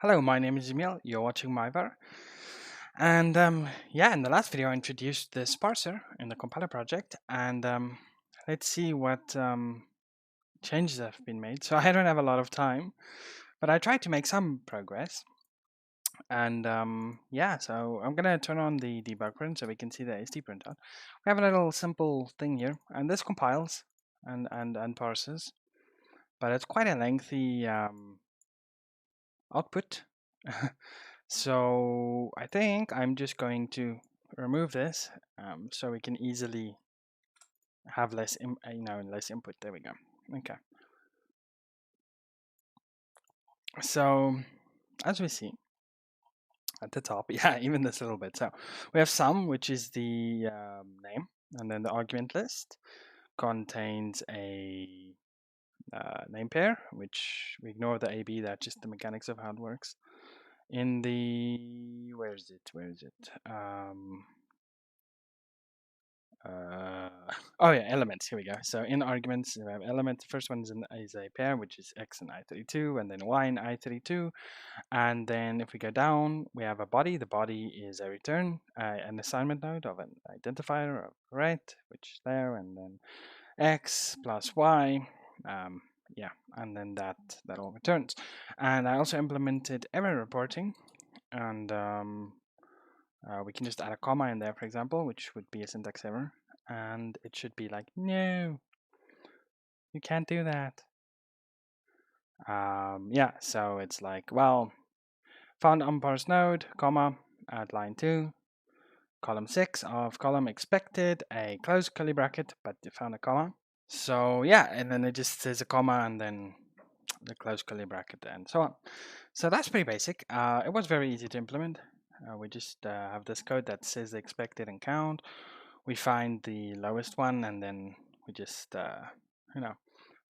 Hello, my name is Emil. You're watching MyVar. And yeah, in the last video, I introduced this parser in the compiler project. And let's see what changes have been made. So I don't have a lot of time, but I tried to make some progress. And yeah, so I'm going to turn on the debug print so we can see the AST printout. We have a little simple thing here, and this compiles and parses, but it's quite a lengthy output. So I think I'm just going to remove this so we can easily have less, less input. There we go. Okay. So as we see at the top, yeah, even this little bit. So we have sum, which is the name, and then the argument list contains a name pair, which we ignore the AB. That's just the mechanics of how it works. In the where is it? Oh yeah, elements. Here we go. So in arguments, we have elements. The first one is a pair, which is x and I32, and then y and I32. And then if we go down, we have a body. The body is a return, an assignment node of an identifier of right, which is there, and then x plus y. Yeah, and then that all returns. And I also implemented error reporting, and we can just add a comma in there, for example, which would be a syntax error. And it should be like, no, you can't do that. Yeah, so it's like, well, found unparsed node, comma, at line 2, column 6 of column expected, a close curly bracket, but you found a comma. So yeah, and then it just says a comma and then the close curly bracket and so on. So that's pretty basic. It was very easy to implement. We just have this code that says the expected and count. We find the lowest one and then we just,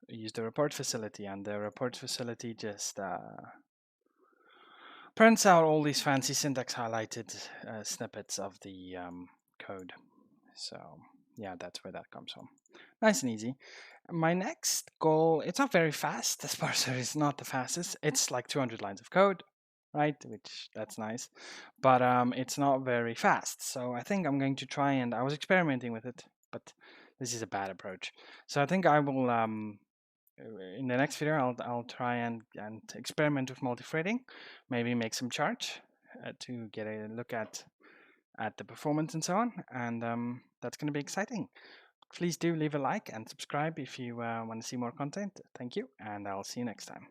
use the report facility, and the report facility just prints out all these fancy syntax highlighted snippets of the code. So yeah, that's where that comes from. Nice and easy. My next goal, it's not very fast. This parser is not the fastest. It's like 200 lines of code, right? Which that's nice, but it's not very fast. So I think I'm going to try, and I was experimenting with it, but this is a bad approach. So I think I will in the next video I'll try and experiment with multi-threading, maybe make some charts to get a look at the performance and so on, and that's going to be exciting. Please do leave a like and subscribe if you want to see more content. Thank you, and I'll see you next time.